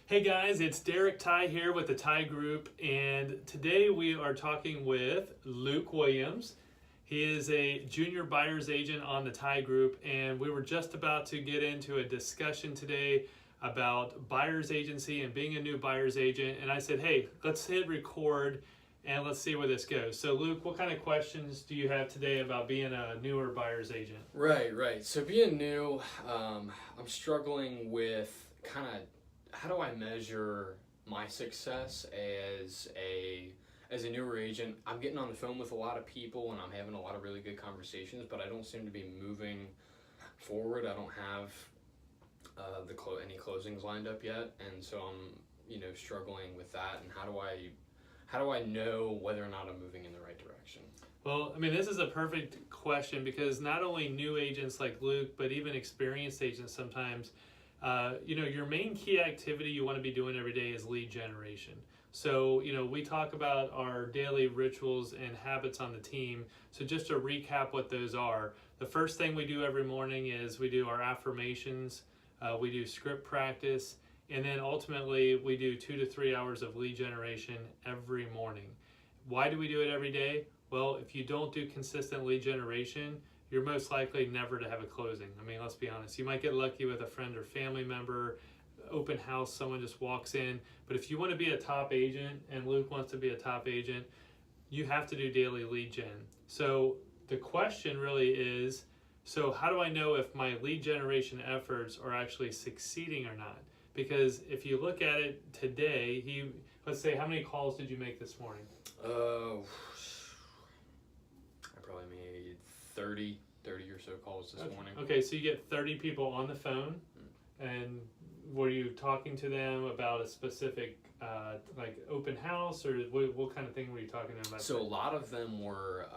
Hey guys, it's Derek Tye here with the Tye Group, and today we are talking with Luke Williams. He is a junior buyer's agent on the Tye Group, and we were just about to get into a discussion today about buyer's agency and being a new buyer's agent. And I said, hey, let's hit record and let's see where this goes. So Luke, what kind of questions do you have today about being a newer buyer's agent? Right. So being new, I'm struggling with kind of how do I measure my success as a newer agent. I'm getting on the phone with a lot of people and I'm having a lot of really good conversations, but I don't seem to be moving forward. I don't have any closings lined up yet, and so I'm struggling with that. And how do I know whether or not I'm moving in the right direction? Well, I mean, this is a perfect question because not only new agents like Luke, but even experienced agents sometimes, your main key activity you want to be doing every day is lead generation. So, we talk about our daily rituals and habits on the team. So just to recap what those are, the first thing we do every morning is we do our affirmations, we do script practice, and then ultimately we do 2 to 3 hours of lead generation every morning. Why do we do it every day? Well, if you don't do consistent lead generation, you're most likely never to have a closing. I mean, let's be honest. You might get lucky with a friend or family member, open house, someone just walks in. But if you want to be a top agent, and Luke wants to be a top agent, you have to do daily lead gen. So the question really is, so how do I know if my lead generation efforts are actually succeeding or not? Because if you look at it today, let's say, how many calls did you make this morning? I probably made 30 or so calls this morning. Okay, so you get 30 people on the phone, and were you talking to them about a specific like open house, or what kind of thing were you talking to them about? So a lot of them were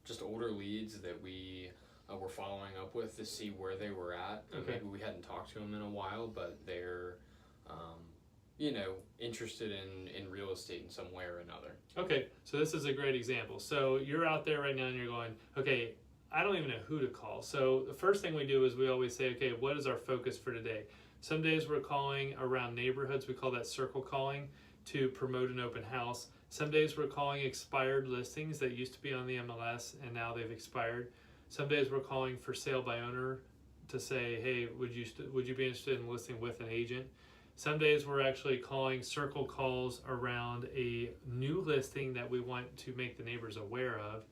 just older leads that we were following up with to see where they were at. Okay. Maybe we hadn't talked to them in a while, but they're interested in real estate in some way or another. Okay, so this is a great example. So you're out there right now and you're going, okay, I don't even know who to call. So the first thing we do is we always say, okay, what is our focus for today? Some days we're calling around neighborhoods. We call that circle calling to promote an open house. Some days we're calling expired listings that used to be on the MLS and now they've expired. Some days we're calling for sale by owner to say, hey, would you be interested in listing with an agent? Some days we're actually calling circle calls around a new listing that we want to make the neighbors aware of.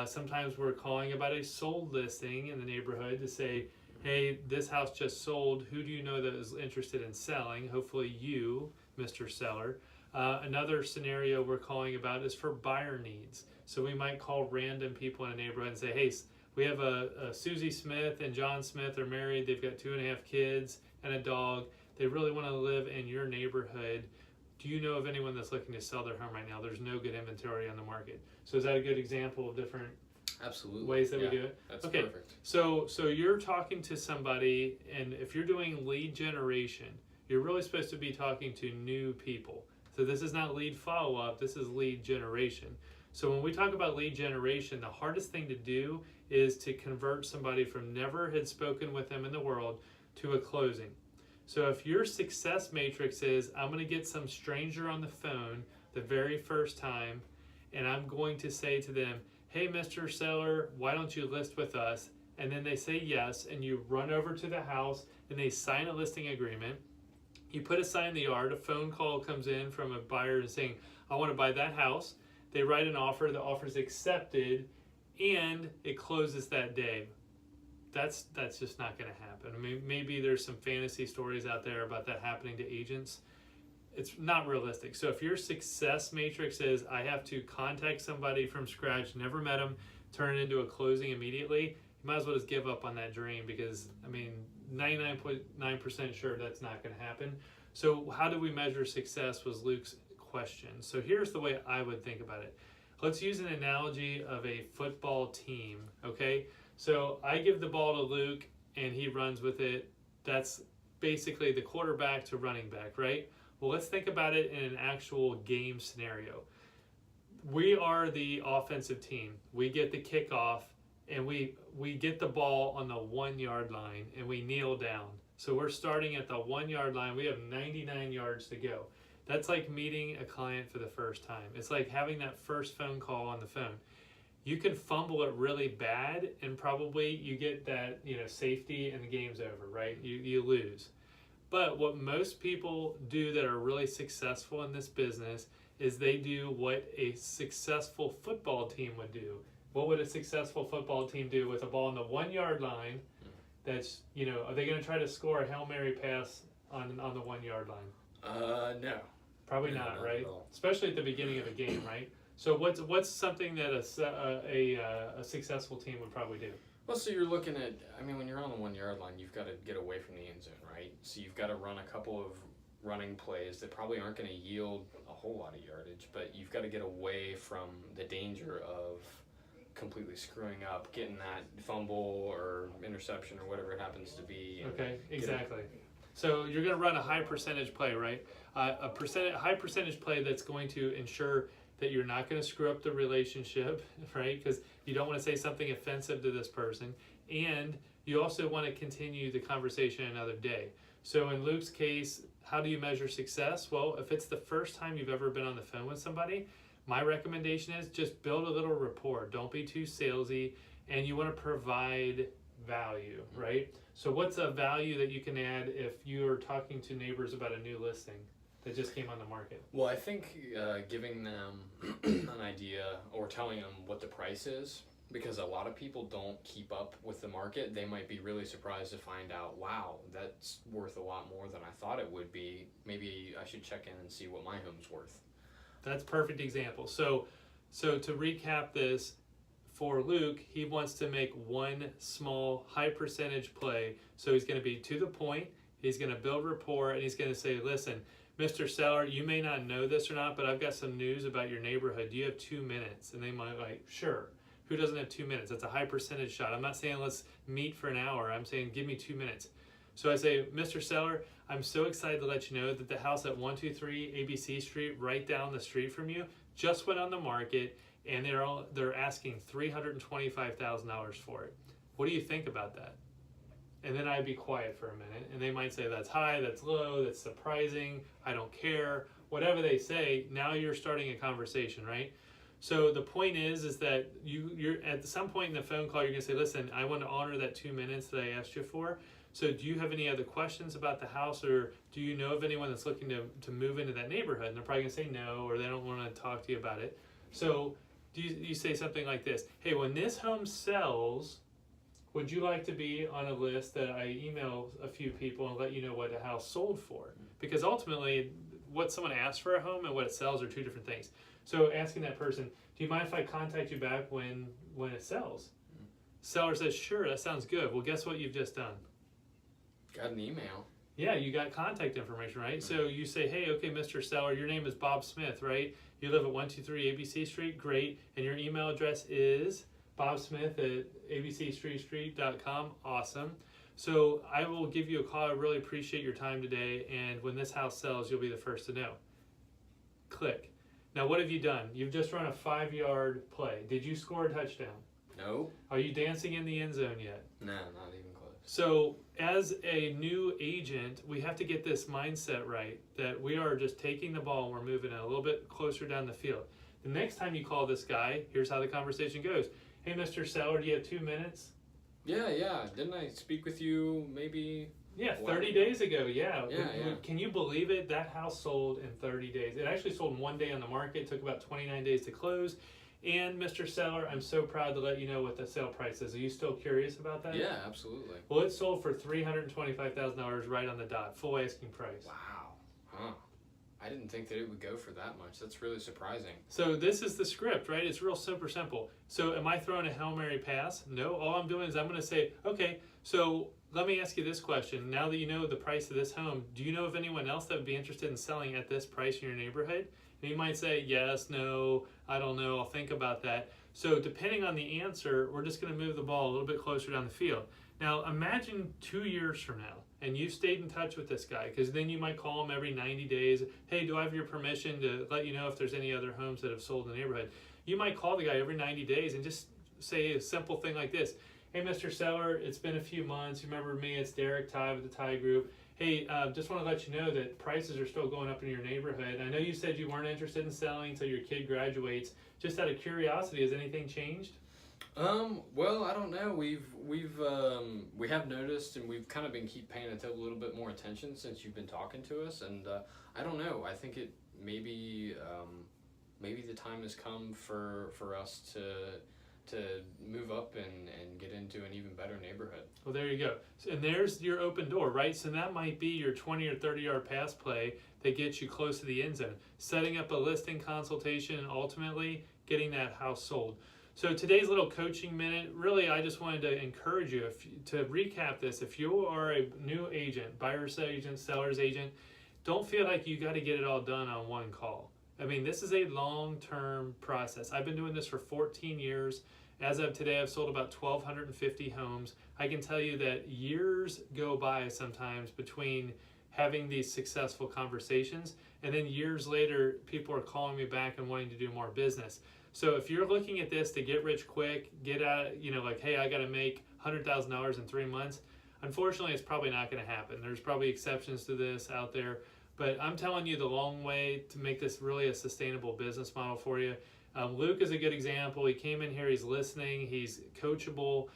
Sometimes we're calling about a sold listing in the neighborhood to say, hey, this house just sold. Who do you know that is interested in selling? Hopefully you, Mr. Seller. Another scenario we're calling about is for buyer needs. So we might call random people in a neighborhood and say, hey, we have a Susie Smith and John Smith are married. They've got 2.5 kids and a dog. They really want to live in your neighborhood. Do you know of anyone that's looking to sell their home right now? There's no good inventory on the market. So is that a good example of different ways that we do it? That's okay. Perfect. So you're talking to somebody, and if you're doing lead generation, you're really supposed to be talking to new people. So this is not lead follow-up, this is lead generation. So when we talk about lead generation, the hardest thing to do is to convert somebody from never had spoken with them in the world to a closing. So if your success matrix is, I'm going to get some stranger on the phone the very first time, and I'm going to say to them, hey, Mr. Seller, why don't you list with us? And then they say yes, and you run over to the house, and they sign a listing agreement. You put a sign in the yard, a phone call comes in from a buyer saying, I want to buy that house. They write an offer, the offer is accepted, and it closes that day. That's just not going to happen. I mean, maybe there's some fantasy stories out there about that happening to agents. It's not realistic. So if your success matrix is, I have to contact somebody from scratch, never met them, turn it into a closing immediately, you might as well just give up on that dream because, 99.9% sure that's not going to happen. So how do we measure success was Luke's question. So here's the way I would think about it. Let's use an analogy of a football team, okay? So I give the ball to Luke and he runs with it. That's basically the quarterback to running back, right? Well, let's think about it in an actual game scenario. We are the offensive team. We get the kickoff and we get the ball on the 1 yard line and we kneel down. So we're starting at the 1 yard line. We have 99 yards to go. That's like meeting a client for the first time. It's like having that first phone call on the phone. You can fumble it really bad and probably you get that, safety and the game's over, right? You lose. But what most people do that are really successful in this business is they do what a successful football team would do. What would a successful football team do with a ball on the 1 yard line? That's, are they going to try to score a Hail Mary pass on the 1 yard line? No. Probably No, not, not right? at all. Especially at the beginning of a game, right? So what's something that a successful team would probably do? Well, so you're looking at, when you're on the 1 yard line, you've got to get away from the end zone, right? So you've got to run a couple of running plays that probably aren't going to yield a whole lot of yardage, but you've got to get away from the danger of completely screwing up, getting that fumble or interception or whatever it happens to be. Okay, exactly. So you're going to run a high percentage play, right? High percentage play that's going to ensure that you're not going to screw up the relationship, right? Because you don't want to say something offensive to this person, and you also want to continue the conversation another day. So in Luke's case, how do you measure success? Well, if it's the first time you've ever been on the phone with somebody, my recommendation is just build a little rapport. Don't be too salesy, and you want to provide value, right? So what's a value that you can add if you're talking to neighbors about a new listing that just came on the market? Well, I think giving them an idea or telling them what the price is, because a lot of people don't keep up with the market. They might be really surprised to find out, wow, that's worth a lot more than I thought it would be. Maybe I should check in and see what my home's worth. That's a perfect example. So to recap this, for Luke, he wants to make one small high percentage play. So he's going to be to the point, he's going to build rapport, and he's going to say, listen, Mr. Seller, you may not know this or not, but I've got some news about your neighborhood. Do you have 2 minutes? And they might be like, sure. Who doesn't have 2 minutes? That's a high percentage shot. I'm not saying let's meet for an hour. I'm saying give me 2 minutes. So I say, Mr. Seller, I'm so excited to let you know that the house at 123 ABC Street, right down the street from you, just went on the market, and they're asking $325,000 for it. What do you think about that? And then I'd be quiet for a minute, and they might say that's high, that's low, that's surprising, I don't care, whatever they say. Now you're starting a conversation, right? So the point is that you're at some point in the phone call, you're gonna say, listen, I want to honor that 2 minutes that I asked you for. So do you have any other questions about the house, or do you know of anyone that's looking to move into that neighborhood? And they're probably gonna say no, or they don't want to talk to you about it. So you say something like this: hey, when this home sells, would you like to be on a list that I email a few people and let you know what the house sold for? Because ultimately, what someone asks for a home and what it sells are two different things. So asking that person, do you mind if I contact you back when it sells? Seller says, sure, that sounds good. Well, guess what you've just done? Got an email. Yeah, you got contact information, right? So you say, hey, okay, Mr. Seller, your name is Bob Smith, right? You live at 123 ABC Street, great. And your email address is bobsmith@abcstreetstreet.com. Awesome. So I will give you a call. I really appreciate your time today. And when this house sells, you'll be the first to know. Click. Now, what have you done? You've just run a 5-yard play. Did you score a touchdown? No. Are you dancing in the end zone yet? No, not even close. So as a new agent, we have to get this mindset right, that we are just taking the ball and we're moving it a little bit closer down the field. The next time you call this guy, here's how the conversation goes. Hey, Mr. Seller, do you have 2 minutes? Yeah. Didn't I speak with you maybe? Yeah, 30 days ago, yeah. Yeah. Can you believe it? That house sold in 30 days. It actually sold in 1 day on the market. It took about 29 days to close. And Mr. Seller, I'm so proud to let you know what the sale price is. Are you still curious about that? Yeah, absolutely. Well, it sold for $325,000 right on the dot, full asking price. Wow. Huh. I didn't think that it would go for that much. That's really surprising. So this is the script, right? It's real super simple. So am I throwing a Hail Mary pass? No. All I'm doing is I'm going to say, okay, so let me ask you this question. Now that you know the price of this home, do you know of anyone else that would be interested in selling at this price in your neighborhood? And you might say, yes, no, I don't know, I'll think about that. So depending on the answer, we're just going to move the ball a little bit closer down the field. Now imagine 2 years from now, and you stayed in touch with this guy, because then you might call him every 90 days. Hey, do I have your permission to let you know if there's any other homes that have sold in the neighborhood? You might call the guy every 90 days and just say a simple thing like this. hey, Mr. Seller, it's been a few months. You remember me? It's Derek Tye with the Tye Group. Hey, just want to let you know that prices are still going up in your neighborhood. I know you said you weren't interested in selling until your kid graduates. Just out of curiosity, has anything changed? Well, I don't know. We have noticed, and we've kind of been paying a little bit more attention since you've been talking to us, and I don't know. I think it maybe the time has come for us to move up and get into an even better neighborhood. Well, there you go. And there's your open door, right? So that might be your 20 or 30 yard pass play that gets you close to the end zone. Setting up a listing consultation and ultimately getting that house sold. So today's little coaching minute, really I just wanted to encourage you to recap this. If you are a new agent, buyer's agent, seller's agent, don't feel like you got to get it all done on one call. I mean, this is a long-term process. I've been doing this for 14 years. As of today, I've sold about 1,250 homes. I can tell you that years go by sometimes between having these successful conversations, and then years later, people are calling me back and wanting to do more business. So if you're looking at this to get rich quick, get out, like, hey, I got to make $100,000 in 3 months, unfortunately, it's probably not going to happen. There's probably exceptions to this out there, but I'm telling you the long way to make this really a sustainable business model for you. Luke is a good example. He came in here, he's listening, he's coachable.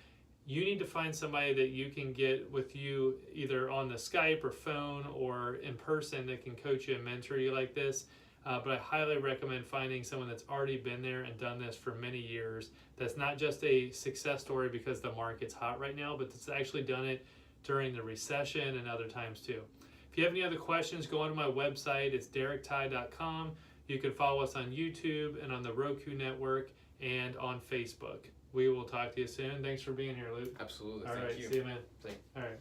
You need to find somebody that you can get with you either on the Skype or phone or in person that can coach you and mentor you like this. But I highly recommend finding someone that's already been there and done this for many years. That's not just a success story because the market's hot right now, but that's actually done it during the recession and other times too. If you have any other questions, go onto my website. It's derektye.com. You can follow us on YouTube and on the Roku network and on Facebook. We will talk to you soon. Thanks for being here, Luke. Absolutely. All Thank right. you. See you, man. Thank you. All right.